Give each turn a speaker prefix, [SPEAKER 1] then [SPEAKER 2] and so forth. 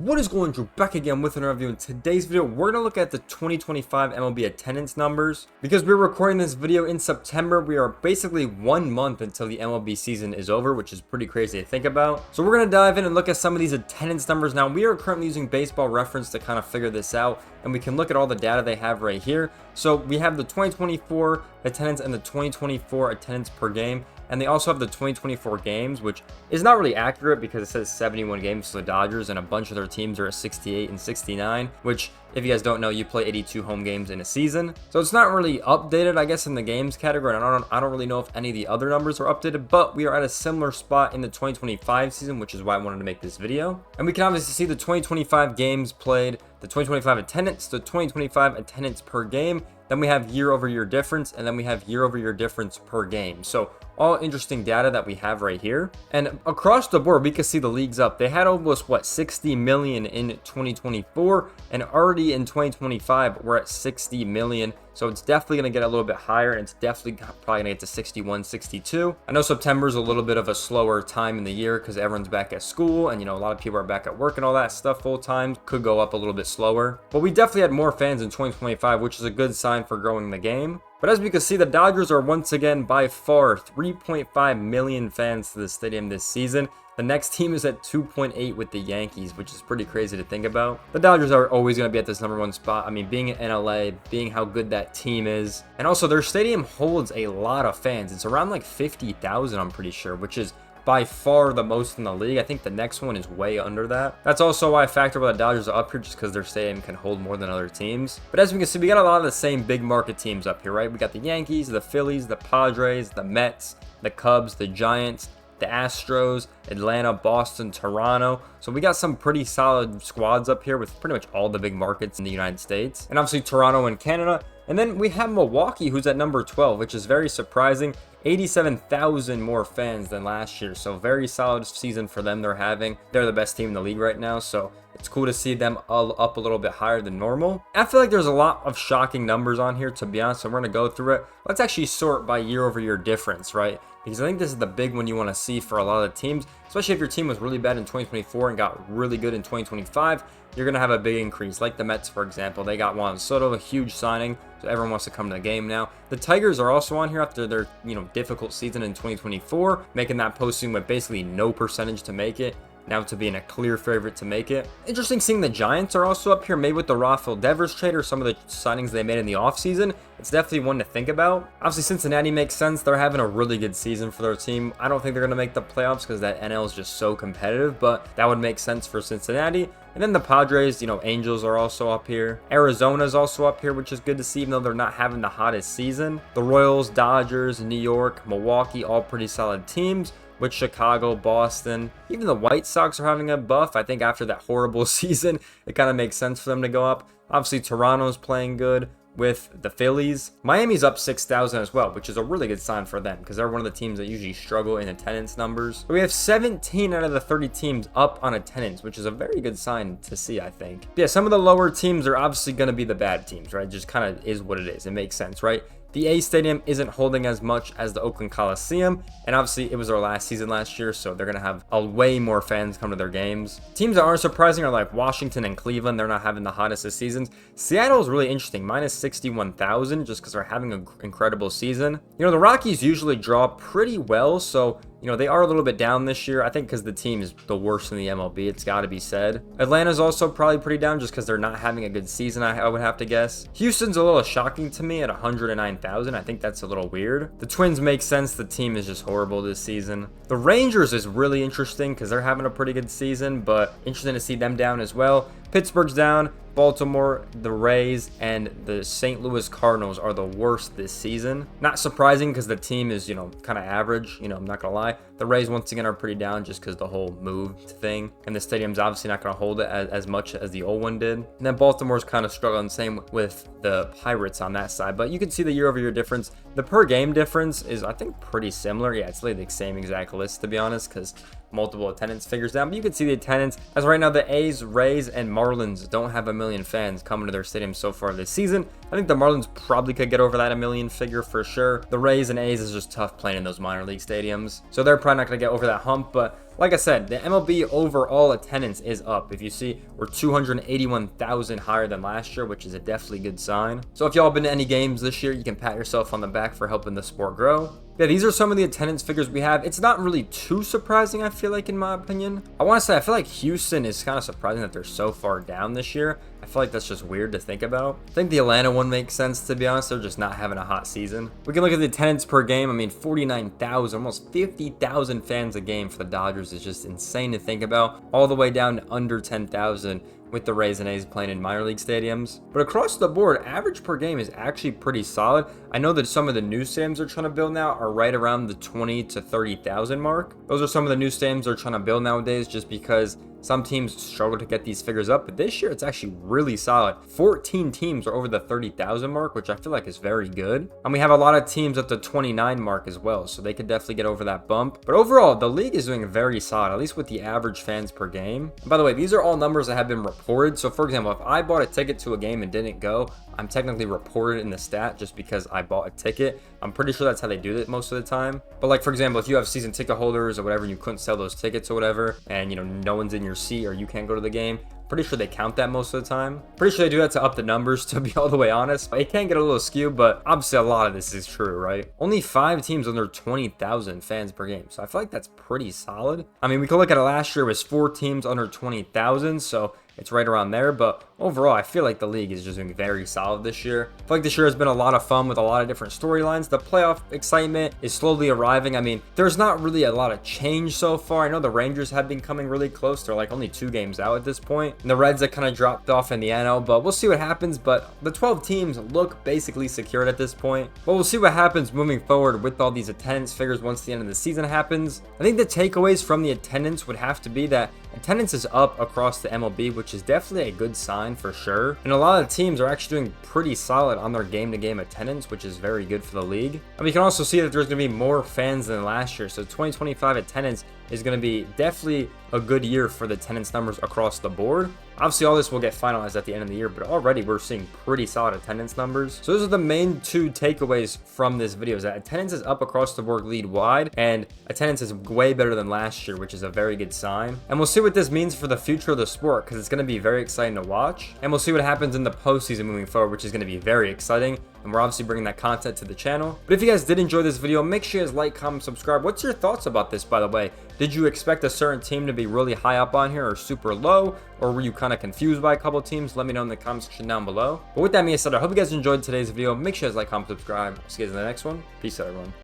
[SPEAKER 1] What is going on? Back again with another review. In today's video, we're going to look at the 2025 MLB attendance numbers. Because we're recording this video in September, we are basically 1 month until the MLB season is over, which is pretty crazy to think about. So we're going to dive in and look at some of these attendance numbers. Now, we are currently using Baseball Reference to kind of figure this out, and we can look at all the data they have right here. So we have the 2024 attendance and the 2024 attendance per game. And they also have the 2024 games, which is not really accurate because it says 71 games for the Dodgers and a bunch of their teams are at 68 and 69, which, if you guys don't know, you play 82 home games in a season. So it's not really updated, I guess, in the games category. And I don't really know if any of the other numbers are updated, but we are at a similar spot in the 2025 season, which is why I wanted to make this video. And we can obviously see the 2025 games played, the 2025 attendance, the 2025 attendance per game. Then we have year-over-year difference, and then we have year-over-year difference per game. So all interesting data that we have right here. And across the board, we can see the leagues up. They had almost, 60 million in 2024, and already in 2025, we're at 60 million. So it's definitely going to get a little bit higher, and it's definitely probably going to get to 61, 62. I know September is a little bit of a slower time in the year because everyone's back at school, and, a lot of people are back at work and all that stuff full time. Could go up a little bit slower. But we definitely had more fans in 2025, which is a good sign for growing the game. But as we can see, the Dodgers are once again by far 3.5 million fans to the stadium this season. The next team is at 2.8 with the Yankees, which is pretty crazy to think about. The Dodgers are always going to be at this #1 spot. I mean, being in LA, being how good that team is. And also, their stadium holds a lot of fans. It's around like 50,000, I'm pretty sure, which is by far the most in the league. I think the next one is way under that. That's also why I factor why the Dodgers are up here, just because their stadium can hold more than other teams. But as we can see, we got a lot of the same big market teams up here, right? We got the Yankees, the Phillies, the Padres, the Mets, the Cubs, the Giants, the Astros, Atlanta, Boston, Toronto. So we got some pretty solid squads up here with pretty much all the big markets in the United States. And obviously Toronto and Canada. And then we have Milwaukee, who's at number 12, which is very surprising. 87,000 more fans than last year. So very solid season for them they're having. They're the best team in the league right now. So it's cool to see them all up a little bit higher than normal. I feel like there's a lot of shocking numbers on here, to be honest. So we're going to go through it. Let's actually sort by year-over-year difference, right? Because I think this is the big one you want to see for a lot of the teams, especially if your team was really bad in 2024 and got really good in 2025. You're going to have a big increase, like the Mets, for example. They got Juan Soto, a huge signing, so everyone wants to come to the game now. The Tigers are also on here after their difficult season in 2024, making that postseason with basically no percentage to make it, now to being a clear favorite to make it. Interesting seeing the Giants are also up here, maybe with the Rafael Devers trade or some of the signings they made in the offseason. It's definitely one to think about. Obviously, Cincinnati makes sense. They're having a really good season for their team. I don't think they're going to make the playoffs because that NL is just so competitive, but that would make sense for Cincinnati. And then the Padres, Angels are also up here. Arizona's also up here, which is good to see, even though they're not having the hottest season. The Royals, Dodgers, New York, Milwaukee, all pretty solid teams. With Chicago, Boston, even the White Sox are having a buff. I think after that horrible season, it kind of makes sense for them to go up. Obviously, Toronto's playing good with the Phillies. Miami's up 6,000 as well, which is a really good sign for them because they're one of the teams that usually struggle in attendance numbers. But we have 17 out of the 30 teams up on attendance, which is a very good sign to see, I think. But yeah, some of the lower teams are obviously going to be the bad teams, right? Just kind of is what it is. It makes sense, right? The A Stadium isn't holding as much as the Oakland Coliseum, and obviously it was their last season last year, so they're going to have a way more fans come to their games. Teams that aren't surprising are like Washington and Cleveland. They're not having the hottest of seasons. Seattle is really interesting, minus 61,000, just because they're having an incredible season. The Rockies usually draw pretty well, so they are a little bit down this year. I think because the team is the worst in the MLB, it's got to be said. Atlanta's also probably pretty down just because they're not having a good season, I would have to guess. Houston's a little shocking to me at 109,000. I think that's a little weird. The Twins make sense. The team is just horrible this season. The Rangers is really interesting because they're having a pretty good season, but interesting to see them down as well. Pittsburgh's down. Baltimore, the Rays, and the St. Louis Cardinals are the worst this season. Not surprising because the team is, kind of average. I'm not going to lie. The Rays, once again, are pretty down just because the whole move thing. And the stadium's obviously not going to hold it as much as the old one did. And then Baltimore's kind of struggling. Same with the Pirates on that side. But you can see the year-over-year difference. The per-game difference is, I think, pretty similar. Yeah, it's literally the same exact list, to be honest, because multiple attendance figures down. But you can see the attendance. As right now, the A's, Rays, and Marlins don't have a million fans coming to their stadium so far this season. I think the Marlins probably could get over that 1 million figure for sure. The Rays and A's is just tough playing in those minor league stadiums, so they're probably not going to get over that hump. But like I said, the MLB overall attendance is up. If you see, we're 281,000 higher than last year, which is a definitely good sign. So if y'all been to any games this year, you can pat yourself on the back for helping the sport grow. Yeah, these are some of the attendance figures we have. It's not really too surprising, I feel like, in my opinion. I want to say, I feel like Houston is kind of surprising that they're so far down this year. I feel like that's just weird to think about. I think the Atlanta one makes sense, to be honest. They're just not having a hot season. We can look at the attendance per game. I mean, 49,000, almost 50,000 fans a game for the Dodgers is just insane to think about. All the way down to under 10,000 with the Rays and A's playing in minor league stadiums. But across the board, average per game is actually pretty solid. I know that some of the new stadiums they're trying to build now are right around the 20 to 30,000 mark. Those are some of the new stadiums they're trying to build nowadays, just because some teams struggle to get these figures up, but this year it's actually really solid. 14 teams are over the 30,000 mark, which I feel like is very good. And we have a lot of teams at the 29 mark as well, so they could definitely get over that bump. But overall, the league is doing very solid, at least with the average fans per game. And by the way, these are all numbers that have been reported. So for example, if I bought a ticket to a game and didn't go, I'm technically reported in the stat just because I bought a ticket. I'm pretty sure that's how they do it most of the time. But like, for example, if you have season ticket holders or whatever, and you couldn't sell those tickets or whatever, and no one's in your seat or you can't go to the game, pretty sure they count that most of the time. Pretty sure they do that to up the numbers, to be all the way honest. It can get a little skewed, but obviously a lot of this is true, right? Only 5 teams under 20,000 fans per game, so I feel like that's pretty solid. I mean, we could look at it last year, it was 4 teams under 20,000, so it's right around there. But overall, I feel like the league is just doing very solid this year. I feel like this year has been a lot of fun with a lot of different storylines. The playoff excitement is slowly arriving. I mean, there's not really a lot of change so far. I know the Rangers have been coming really close. They're like only 2 games out at this point. And the Reds that kind of dropped off in the NL, but we'll see what happens. But the 12 teams look basically secured at this point. But we'll see what happens moving forward with all these attendance figures once the end of the season happens. I think the takeaways from the attendance would have to be that attendance is up across the MLB, which is definitely a good sign for sure. And a lot of teams are actually doing pretty solid on their game-to-game attendance, which is very good for the league. And we can also see that there's going to be more fans than last year. So 2025 attendance is going to be definitely a good year for the attendance numbers across the board. Obviously, all this will get finalized at the end of the year, but already we're seeing pretty solid attendance numbers. So those are the main 2 takeaways from this video, is that attendance is up across the board league-wide, and attendance is way better than last year, which is a very good sign. And we'll see what this means for the future of the sport, because it's going to be very exciting to watch. And we'll see what happens in the postseason moving forward, which is going to be very exciting. And we're obviously bringing that content to the channel. But if you guys did enjoy this video, make sure you guys like, comment, subscribe. What's your thoughts about this, by the way? Did you expect a certain team to be really high up on here or super low? Or were you kind of confused by a couple teams? Let me know in the comment section down below. But with that being said, I hope you guys enjoyed today's video. Make sure you guys like, comment, subscribe. See you guys in the next one. Peace out, everyone.